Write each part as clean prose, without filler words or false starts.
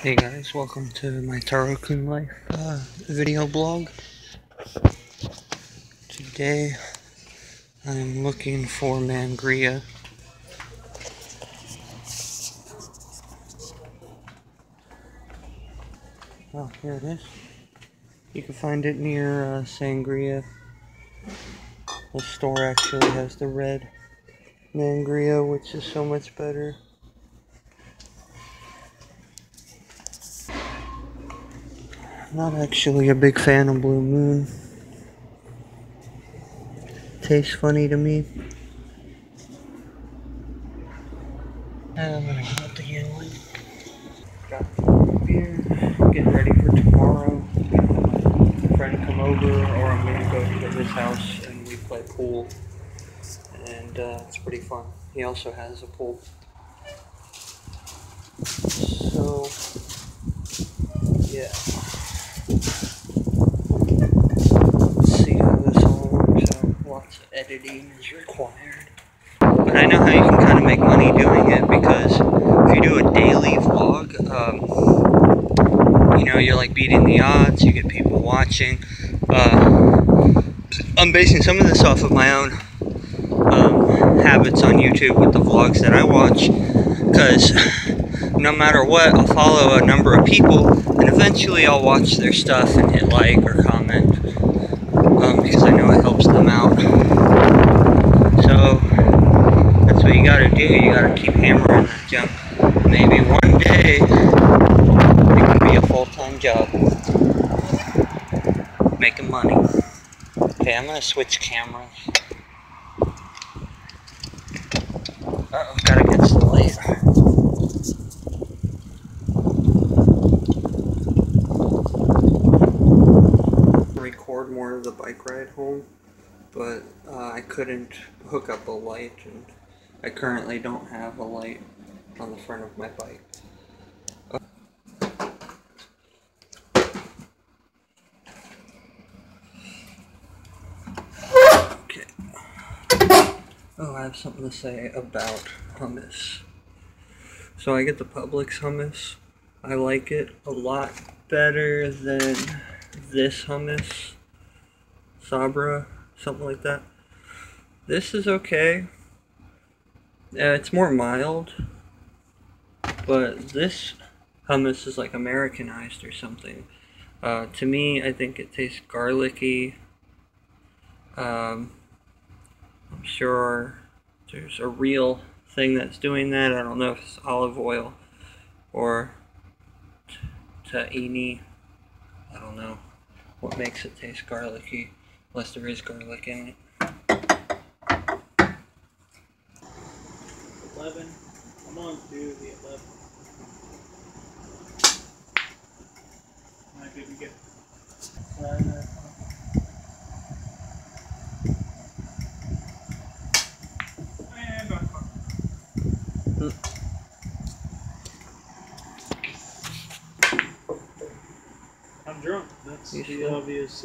Hey guys, welcome to my Taro-kun Life video blog. Today I'm looking for Mangria. Oh, here it is. You can find it near Sangria. The store actually has the red Mangria, which is so much better. I'm not actually a big fan of Blue Moon. Tastes funny to me. And I'm gonna go with the Yingling. Got the beer, getting ready for tomorrow. My friend come over, or I'm gonna go to his house and we play pool. And it's pretty fun. He also has a pool. So, yeah. Let's see how this all works out. Lots of editing is required. But I know how you can kind of make money doing it, because if you do a daily vlog, you know, you're like beating the odds, you get people watching. I'm basing some of this off of my own habits on YouTube with the vlogs that I watch, because no matter what, I'll follow a number of people and eventually I'll watch their stuff and hit like or comment, because I know it helps them out. So that's what you gotta do. You gotta keep hammering that junk. Maybe one day it can be a full-time job making money. Okay, I'm gonna switch cameras. Uh-oh, gotta get the light. Record more of the bike ride home, but I couldn't hook up a light, and I currently don't have a light on the front of my bike. Okay. Oh, I have something to say about hummus. So I get the Publix hummus. I like it a lot better than this hummus. Sabra, something like that. This is okay. It's more mild, but this hummus is like Americanized or something. To me, I think it tastes garlicky. I'm sure there's a real thing that's doing that. I don't know if it's olive oil or tahini. I don't know what makes it taste garlicky, unless there is garlic in it. 11. I'm on to the 11. Alright, good, we get. And back. I'm drunk. That's You the sure? obvious.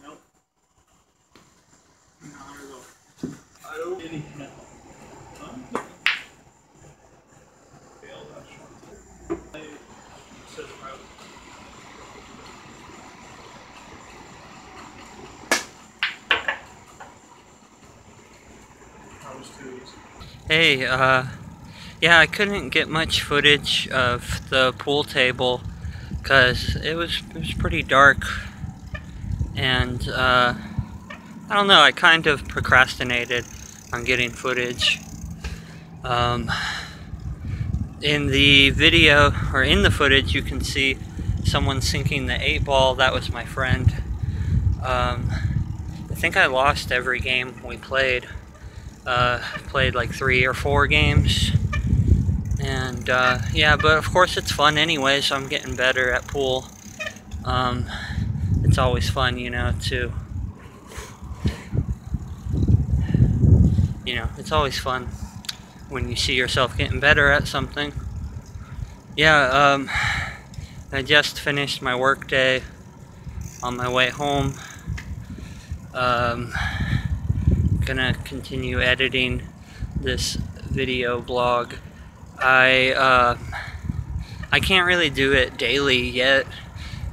Nope. Not at all. I don't any no. Failed that shot. Says right. That was too easy. Hey, yeah, I couldn't get much footage of the pool table because it was pretty dark, and I don't know, I kind of procrastinated on getting footage. In the video, or in the footage, you can see someone sinking the 8-ball. That was my friend. I think I lost every game we played. Played like 3 or 4 games. And yeah, but of course it's fun anyway, so I'm getting better at pool. It's always fun, you know, it's always fun when you see yourself getting better at something. Yeah, I just finished my work day on my way home. Gonna continue editing this video blog. I can't really do it daily yet,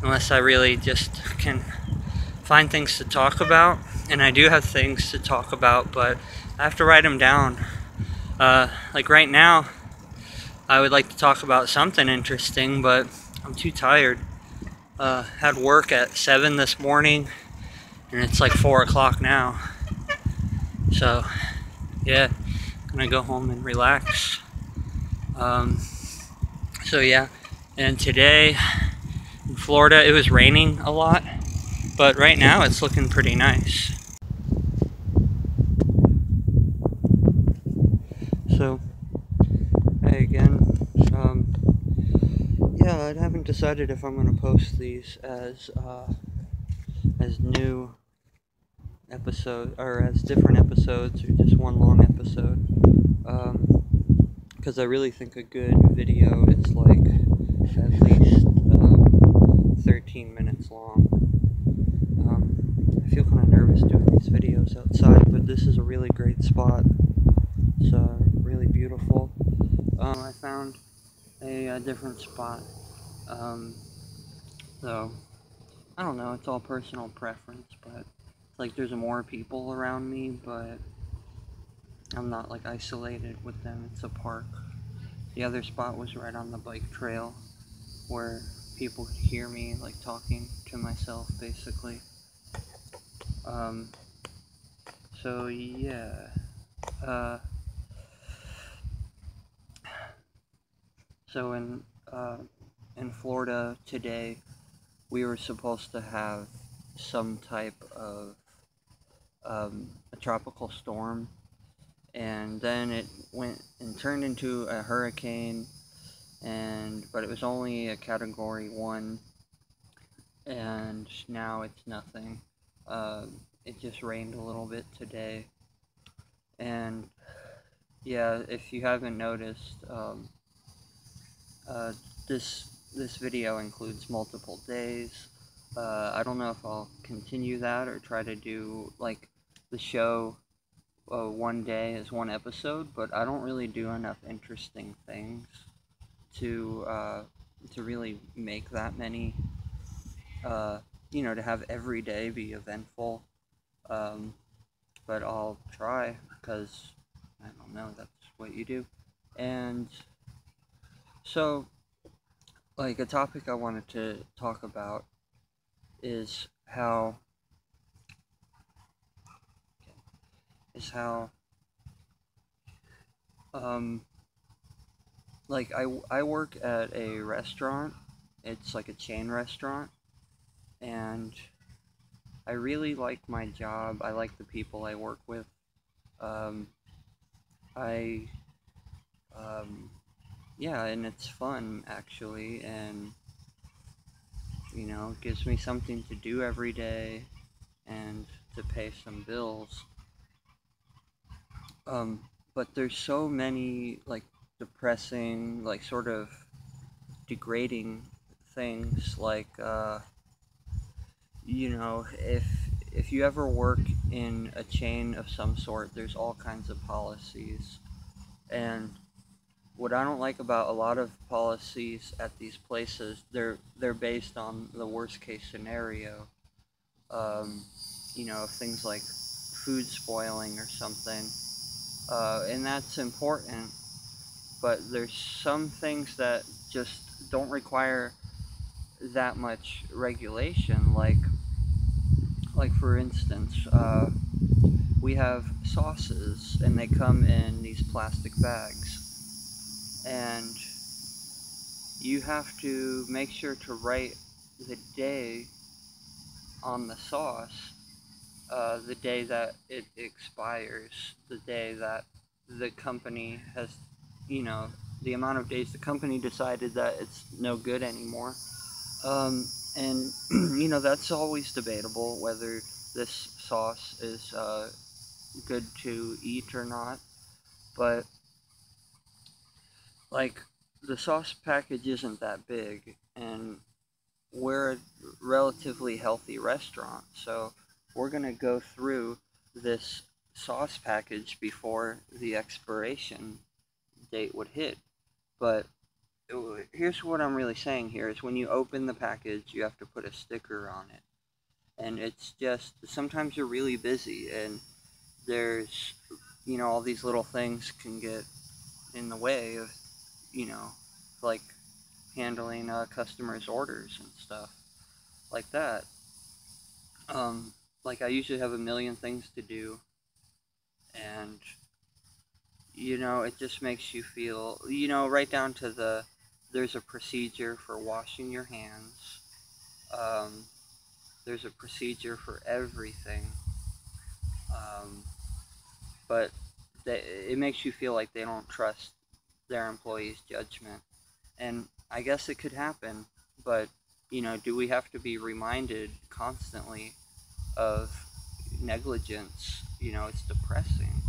unless I really just can find things to talk about. And I do have things to talk about, but I have to write them down. Like right now, I would like to talk about something interesting, but I'm too tired. Had work at 7 this morning, and it's like 4 o'clock now. So, yeah, gonna go home and relax. So yeah, and today in Florida it was raining a lot, but right now it's looking pretty nice. So, hey again, yeah, I haven't decided if I'm gonna post these as new episode, or as different episodes, or just one long episode. Because I really think a good video is like at least 13 minutes long. I feel kind of nervous doing these videos outside, but this is a really great spot. It's really beautiful. I found a different spot. So I don't know, it's all personal preference, but it's like there's more people around me, but I'm not like isolated with them. It's a park. The other spot was right on the bike trail where people could hear me like talking to myself basically. So yeah. So in Florida today, we were supposed to have some type of a tropical storm, and then it went and turned into a hurricane, but it was only a Category 1, and now it's nothing. It just rained a little bit today, and yeah, if you haven't noticed, this video includes multiple days. I don't know if I'll continue that or try to do like the show one day as one episode, but I don't really do enough interesting things to really make that many, you know, to have every day be eventful. But I'll try, because I don't know, that's what you do. And so, like, a topic I wanted to talk about is how like I work at a restaurant. It's like a chain restaurant, and I really like my job. I like the people I work with. I yeah, and it's fun actually, and you know, it gives me something to do every day and to pay some bills. But there's so many like depressing, like sort of degrading things, like you know, if you ever work in a chain of some sort, there's all kinds of policies. And what I don't like about a lot of policies at these places, they're based on the worst case scenario. You know, things like food spoiling or something, and that's important. But there's some things that just don't require that much regulation, like for instance, we have sauces, and they come in these plastic bags, and you have to make sure to write the day on the sauce, the day that it expires, the day that the company has, you know, the amount of days the company decided that it's no good anymore. And you know, that's always debatable whether this sauce is good to eat or not. But like, the sauce package isn't that big, and we're a relatively healthy restaurant, so we're gonna go through this sauce package before the expiration date would hit. But here's what I'm really saying here is when you open the package, you have to put a sticker on it. And it's just, sometimes you're really busy and there's, all these little things can get in the way of, like handling customers' orders and stuff like that. Like I usually have a million things to do, and it just makes you feel, right down to there's a procedure for washing your hands. There's a procedure for everything. But it makes you feel like they don't trust their employees' judgment. And I guess it could happen, but, do we have to be reminded constantly of negligence? It's depressing.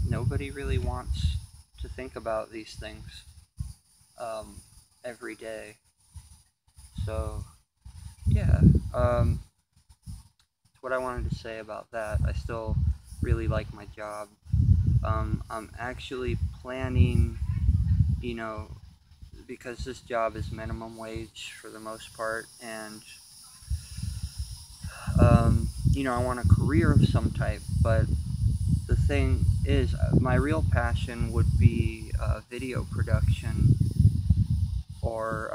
Nobody really wants to think about these things every day. So, yeah, that's what I wanted to say about that. I still really like my job. I'm actually planning, because this job is minimum wage for the most part, and I want a career of some type, but the thing is, my real passion would be video production or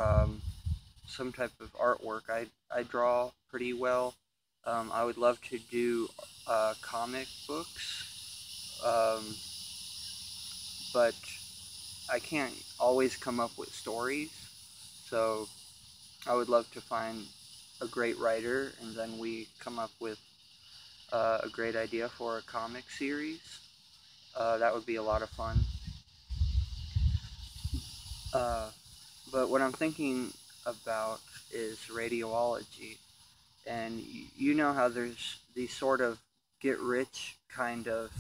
some type of artwork. I draw pretty well. I would love to do comic books, but I can't always come up with stories, so I would love to find a great writer and then we come up with a great idea for a comic series. That would be a lot of fun. But what I'm thinking about is radiology. And you know how there's these sort of get-rich kind of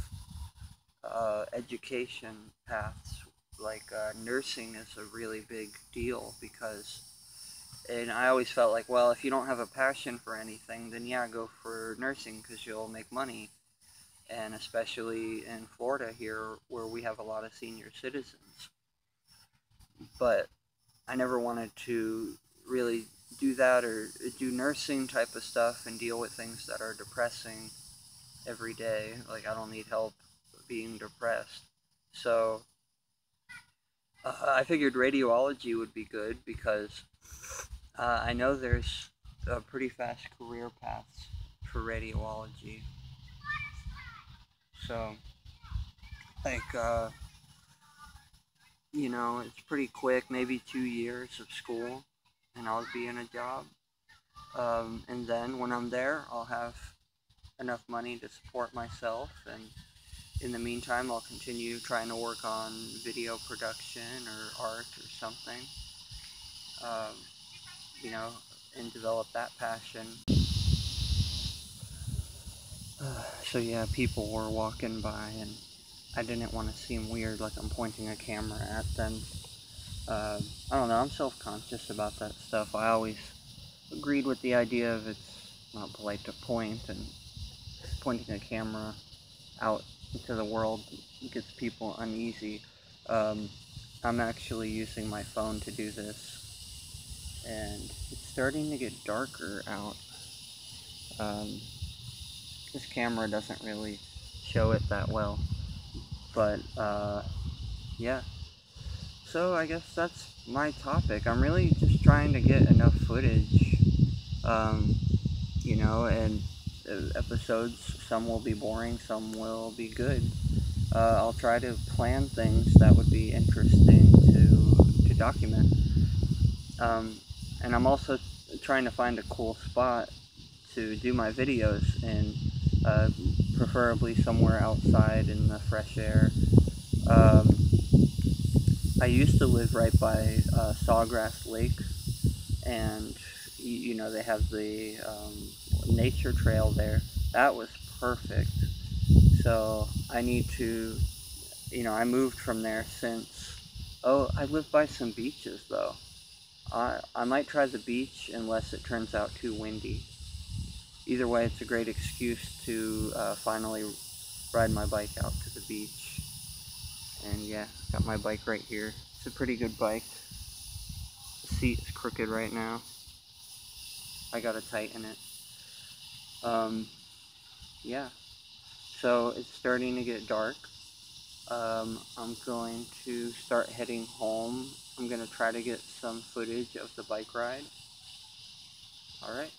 education paths. Like nursing is a really big deal because, and I always felt like, well, if you don't have a passion for anything, then yeah, go for nursing because you'll make money. And especially in Florida here, where we have a lot of senior citizens. But I never wanted to really do that or do nursing type of stuff and deal with things that are depressing every day. Like, I don't need help being depressed. So I figured radiology would be good because I know there's a pretty fast career paths for radiology. So, like, it's pretty quick, maybe 2 years of school, and I'll be in a job. And then when I'm there, I'll have enough money to support myself, and in the meantime, I'll continue trying to work on video production or art or something, and develop that passion. So yeah, people were walking by, and I didn't want to seem weird like I'm pointing a camera at them. I don't know, I'm self-conscious about that stuff. I always agreed with the idea of it's not polite to point, and pointing a camera out into the world gets people uneasy. I'm actually using my phone to do this, and it's starting to get darker out. This camera doesn't really show it that well, but yeah. So I guess that's my topic. I'm really just trying to get enough footage, and episodes, some will be boring, some will be good. I'll try to plan things that would be interesting to document. And I'm also trying to find a cool spot to do my videos in, preferably somewhere outside in the fresh air. I used to live right by Sawgrass Lake, and they have the nature trail there. That was perfect. So I need to, I moved from there since. Oh, I live by some beaches though. I might try the beach unless it turns out too windy. Either way, it's a great excuse to finally ride my bike out to the beach. And yeah, got my bike right here. It's a pretty good bike. The seat is crooked right now. I gotta tighten it. Yeah. So it's starting to get dark. I'm going to start heading home. I'm gonna try to get some footage of the bike ride. Alright.